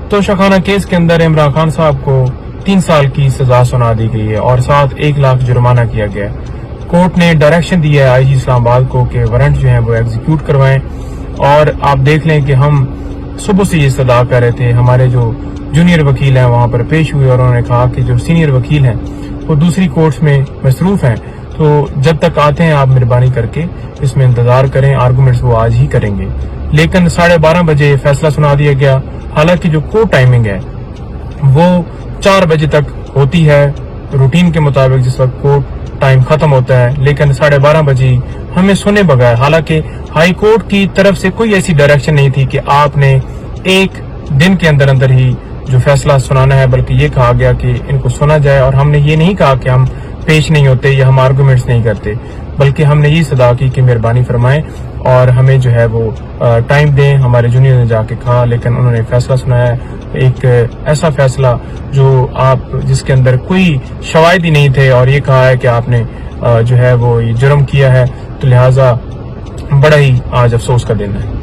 توشہ case کے اندر عمران خان صاحب کو 3 سال کی سزا سنا دی گئی ہے اور ساتھ 1 لاکھ جرمانہ کیا گیا ہے۔ کورٹ نے ڈائریکشن دیا ہے آئی جی اسلام آباد کو کہ وارنٹ جو ہیں وہ ایگزیکیوٹ کروائیں، اور آپ دیکھ لیں کہ ہم صبح سے یہ استدعا کر رہے تھے، ہمارے جو جونیئر وکیل ہیں وہاں پر پیش ہوئے اور انہوں نے کہا کہ جو سینئر وکیل ہیں وہ دوسری کورٹس میں مصروف ہیں، تو جب تک آتے ہیں آپ مہربانی کر کے اس میں انتظار کریں، آرگومنٹس وہ آج ہی کریں گے۔ لیکن 12:30 بجے فیصلہ سنا دیا گیا، حالانکہ جو کورٹ ٹائمنگ ہے وہ 4 بجے تک ہوتی ہے روٹین کے مطابق، جس وقت کورٹ ٹائم ختم ہوتا ہے، لیکن 12:30 بجے ہمیں سنے بغیر، حالانکہ ہائی کورٹ کی طرف سے کوئی ایسی ڈائریکشن نہیں تھی کہ آپ نے 1 دن کے اندر اندر ہی جو فیصلہ سنانا ہے، بلکہ یہ کہا گیا کہ ان کو سنا جائے، اور ہم نے یہ نہیں کہا کہ ہم پیش نہیں ہوتے یا ہم آرگومنٹس نہیں کرتے، بلکہ ہم نے یہ صدا کی کہ مہربانی فرمائیں اور ہمیں جو ہے وہ ٹائم دیں۔ ہمارے جونیئر نے جا کے کہا، لیکن انہوں نے فیصلہ سنایا، ایک ایسا فیصلہ جو جس کے اندر کوئی شواہد ہی نہیں تھے، اور یہ کہا ہے کہ آپ نے جو ہے وہ یہ جرم کیا ہے، تو لہٰذا بڑا ہی آج افسوس کا دن ہے۔